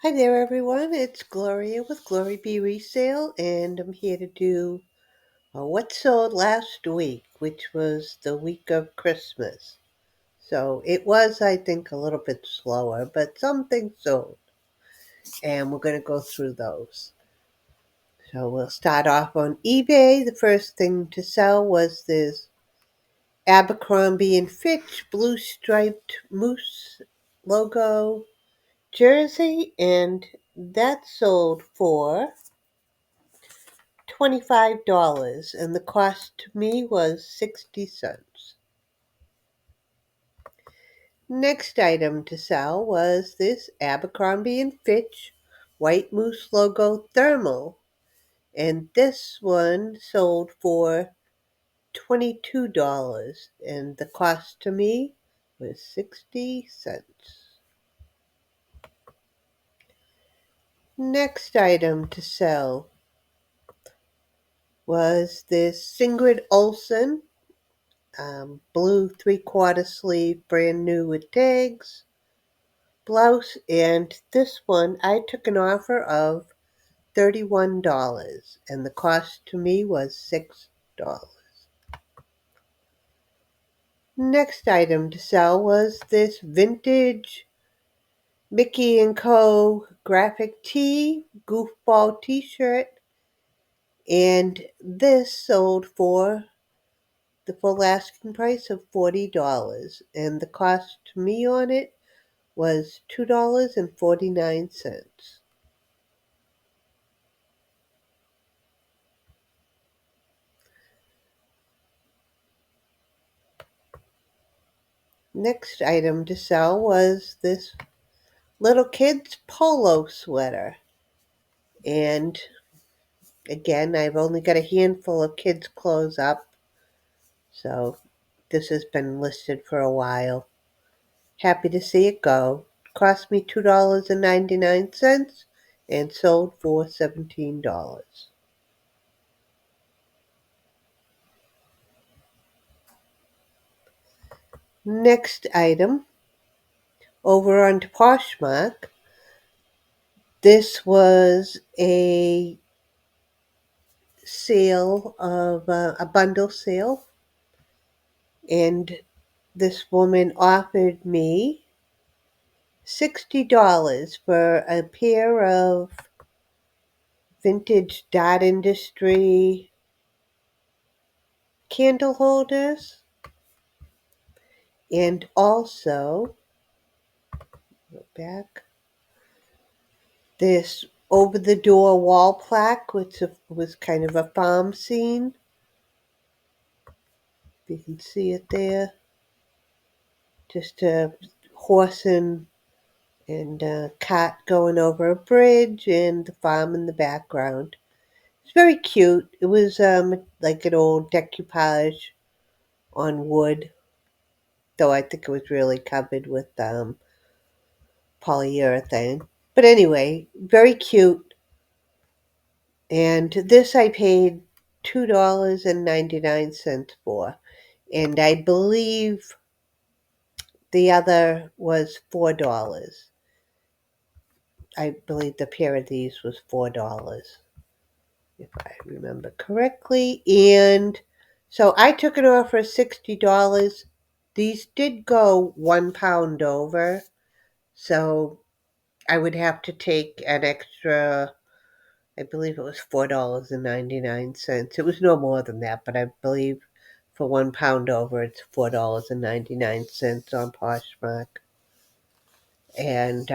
Hi there, everyone. It's Gloria with Glory Be Resale, and I'm here to do what sold last week, which was the week of Christmas. So it was, I think, a little bit slower, but some things sold, and we're going to go through those. So we'll start off on eBay. The first thing to sell was this Abercrombie and Fitch blue striped moose logo jersey, and that sold for $25, and the cost to me was 60 cents. Next item to sell was this Abercrombie and Fitch White Moose logo thermal, and this one sold for $22, and the cost to me was 60 cents. Next item to sell was this Singrid Olsen blue three-quarter sleeve, brand new with tags, blouse, and this one I took an offer of $31, and the cost to me was $6. Next item to sell was this vintage Mickey & Co. graphic tee, goofball t-shirt, and this sold for the full asking price of $40, and the cost to me on it was $2.49. Next item to sell was this little kid's polo sweater. And again, I've only got a handful of kids' clothes up, so this has been listed for a while. Happy to see it go. Cost me $2.99 and sold for $17. Next item, over on Poshmark, this was a sale of a bundle sale, and this woman offered me $60 for a pair of vintage dot industry candle holders, and also go back this over the door wall plaque, which was kind of a farm scene. You can see it there, just a horse and a cart going over a bridge and the farm in the background. It's very cute. It was like an old decoupage on wood, though I think it was really covered with polyurethane. But anyway, very cute. And this I paid $2.99 for. And I believe the other was $4. I believe the pair of these was $4, if I remember correctly. And so I took an offer of $60. These did go 1 pound over, so I would have to take an extra, I believe it was $4.99. It was no more than that, but I believe for 1 pound over, it's $4.99 on Poshmark. And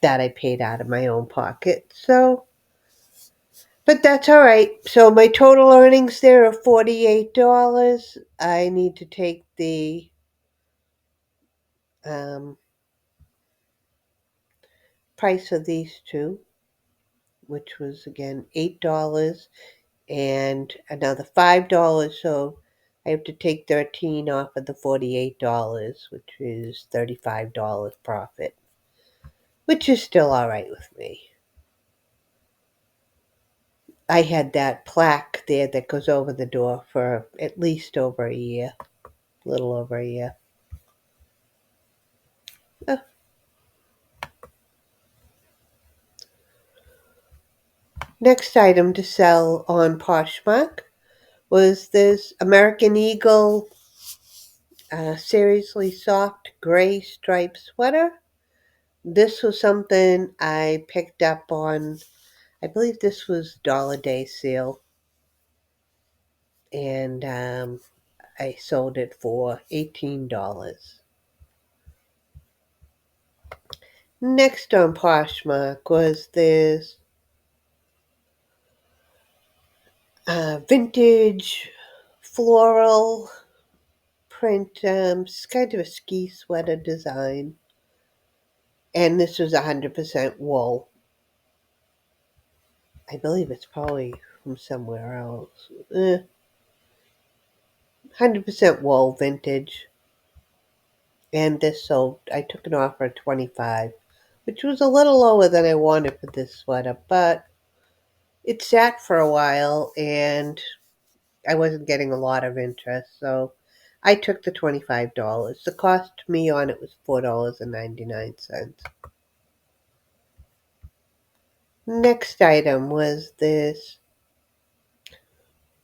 that I paid out of my own pocket. So, but that's all right. So my total earnings there are $48. I need to take the um, price of these two, which was again $8 and another $5. So I have to take 13 off of the $48, which is $35 profit, which is still all right with me. I had that plaque there that goes over the door for at least over a year, a little over a year. Oh, Next item to sell on Poshmark was this American Eagle seriously soft gray striped sweater. This was something I picked up on, I believe this was Dollar Day sale, and I sold it for $18. Next on Poshmark was this vintage floral print, it's kind of a ski sweater design, and this was 100% wool. I believe it's probably from somewhere else. 100% wool vintage. And this sold, I took an offer at 25, which was a little lower than I wanted for this sweater, but it sat for a while and I wasn't getting a lot of interest, so I took the $25. The cost to me on it was $4.99. Next item was this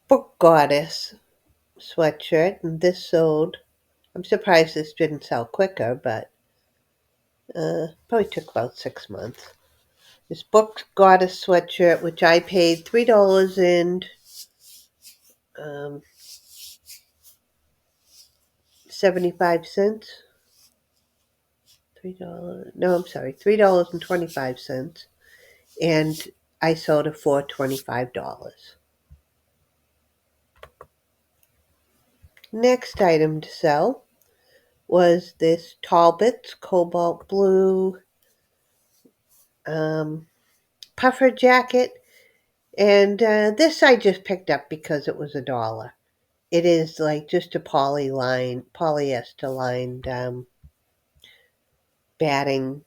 Book Goddess sweatshirt, and this sold. I'm surprised this didn't sell quicker, but probably took about 6 months. This Book Goddess sweatshirt, which I paid $3.75. $3. No, I'm sorry, $3.25, and I sold it for $25. Next item to sell was this Talbot's cobalt blue um, puffer jacket, and this I just picked up because it was $1. It is like just a polyester lined batting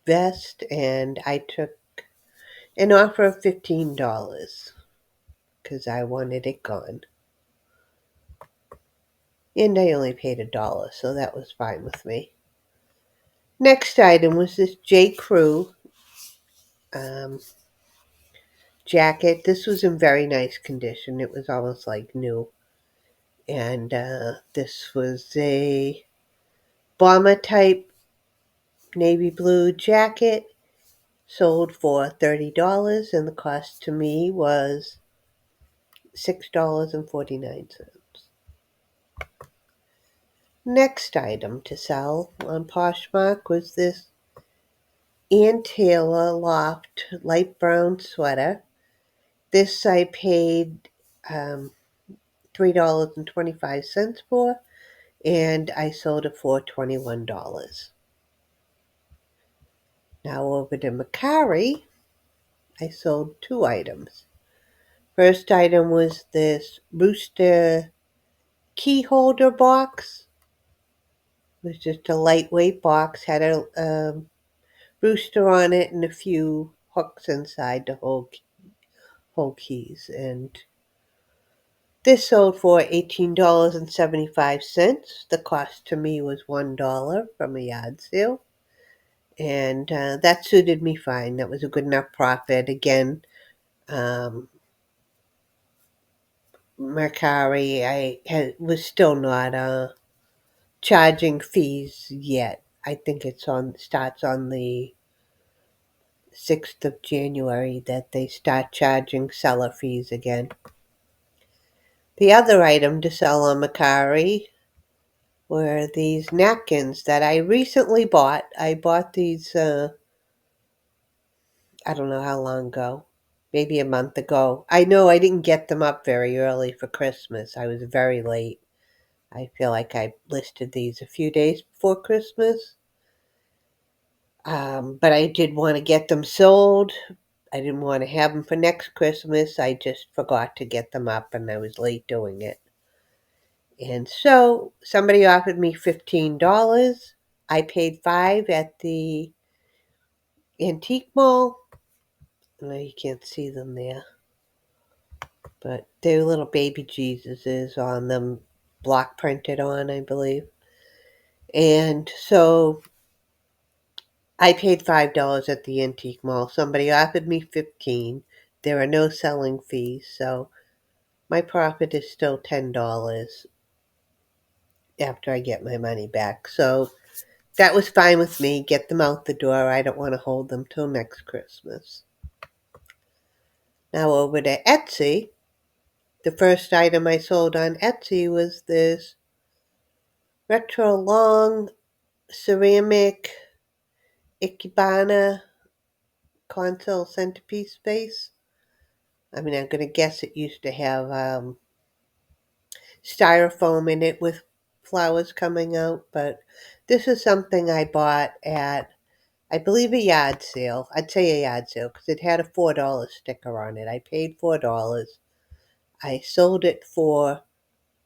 vest, and I took an offer of $15 because I wanted it gone. And I only paid $1, so that was fine with me. Next item was this J. Crew um, jacket. This was in very nice condition. It was almost like new. And this was a bomber type navy blue jacket, sold for $30, and the cost to me was $6.49. Next item to sell on Poshmark was this Ann Taylor Loft light brown sweater. This I paid $3.25 for, and I sold it for $21. Now over to Mercari, I sold two items. First item was this Rooster key holder box. It was just a lightweight box, had a rooster on it and a few hooks inside to hold keys. And this sold for $18.75. The cost to me was $1 from a yard sale. And that suited me fine. That was a good enough profit. Again, um, Mercari, was still not charging fees yet. I think starts on the 6th of January that they start charging seller fees again. The other item to sell on Mercari were these napkins that I recently bought. I bought these, I don't know how long ago, maybe a month ago. I know I didn't get them up very early for Christmas. I was very late. I feel like I listed these a few days before Christmas. But I did want to get them sold. I didn't want to have them for next Christmas. I just forgot to get them up and I was late doing it. And so somebody offered me $15. I paid $5 at the antique mall. No, you can't see them there. But they're little baby Jesuses on them, block printed on, I believe. And so I paid $5 at the antique mall. Somebody offered me 15. There are no selling fees, so my profit is still $10 after I get my money back. So that was fine with me. Get them out the door. I don't want to hold them till next Christmas. Now over to Etsy. The first item I sold on Etsy was this retro long ceramic Ikebana console centerpiece vase. I mean, I'm going to guess it used to have styrofoam in it with flowers coming out, but this is something I bought at, I believe, a yard sale. I'd say a yard sale because it had a $4 sticker on it. I paid $4. I sold it for,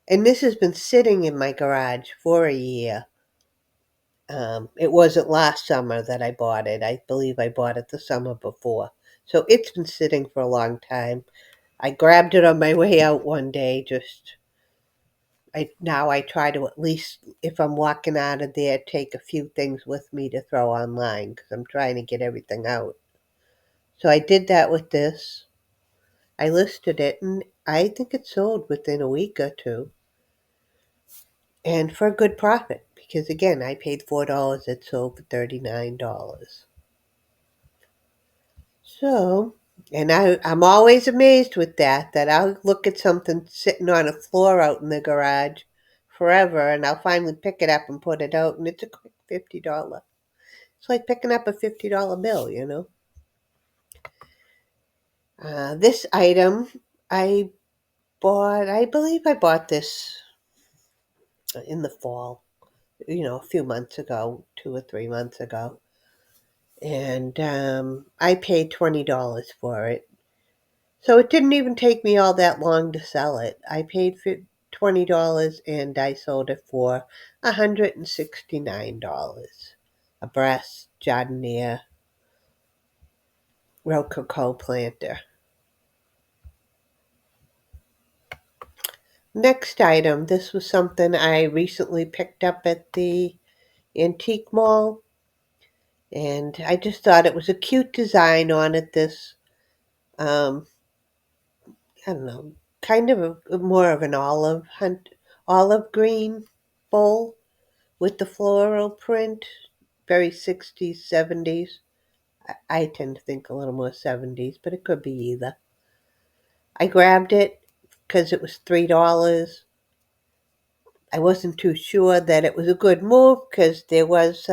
and this has been sitting in my garage for a year. It wasn't last summer that I bought it. I believe I bought it the summer before. So it's been sitting for a long time. I grabbed it on my way out one day. I try to, at least if I'm walking out of there, take a few things with me to throw online because I'm trying to get everything out. So I did that with this. I listed it and I think it sold within a week or two. And for a good profit because again, I paid $4. It sold for $39. So, and I'm always amazed with that I'll look at something sitting on a floor out in the garage forever and I'll finally pick it up and put it out and it's a quick $50. It's like picking up a $50 bill. This item I I believe I bought this in the fall, a few months ago, 2 or 3 months ago. And I paid $20 for it. So it didn't even take me all that long to sell it. I paid $20 and I sold it for $169. A brass jardiniere rococo planter. Next item, this was something I recently picked up at the antique mall, and I just thought it was a cute design on it. This, um, I don't know, kind of more of an olive green bowl with the floral print, very 60s, 70s. I tend to think a little more 70s, but it could be either. I grabbed it because it was $3. I wasn't too sure that it was a good move because there was,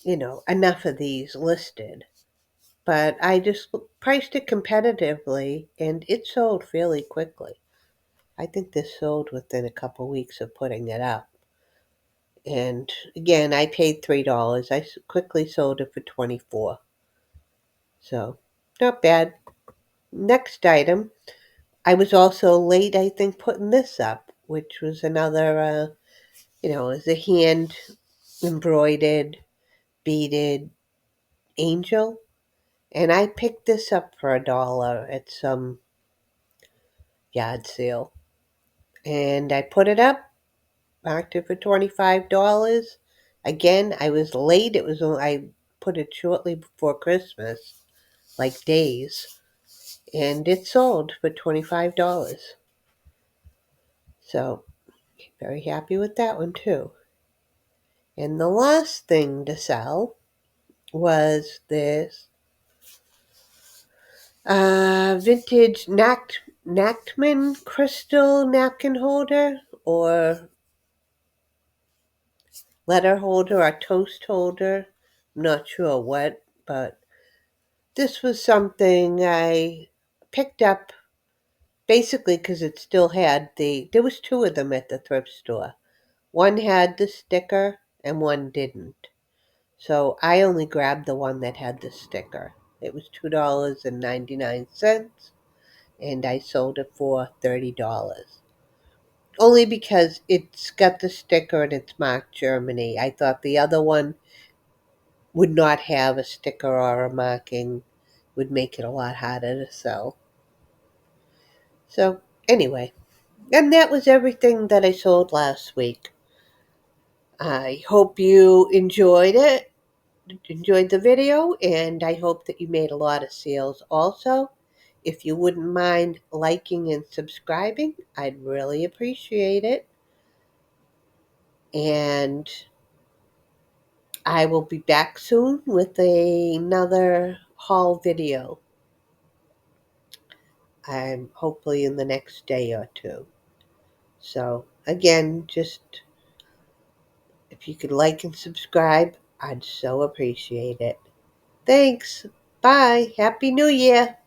enough of these listed. But I just priced it competitively and it sold fairly quickly. I think this sold within a couple weeks of putting it up. And again, I paid $3. I quickly sold it for 24. So, not bad. Next item, I was also late, I think, putting this up, which was another, is a hand embroidered, beaded angel. And I picked this up for $1 at some yard sale. And I put it up, marked it for $25. Again, I was late. I put it shortly before Christmas, like days, and it sold for $25. So, very happy with that one too. And the last thing to sell was this vintage Nactman crystal napkin holder or letter holder or toast holder. I'm not sure what, but this was something I picked up basically because it still had there was two of them at the thrift store. One had the sticker and one didn't. So I only grabbed the one that had the sticker. It was $2.99 and I sold it for $30. Only because it's got the sticker and it's marked Germany. I thought the other one would not have a sticker or a marking, would make it a lot harder to sell. So, anyway, and that was everything that I sold last week. I hope you enjoyed the video, and I hope that you made a lot of sales also. If you wouldn't mind liking and subscribing, I'd really appreciate it. And I will be back soon with another haul video. I'm hopefully in the next day or two. So again, just if you could like and subscribe, I'd so appreciate it. Thanks. Bye. Happy New Year.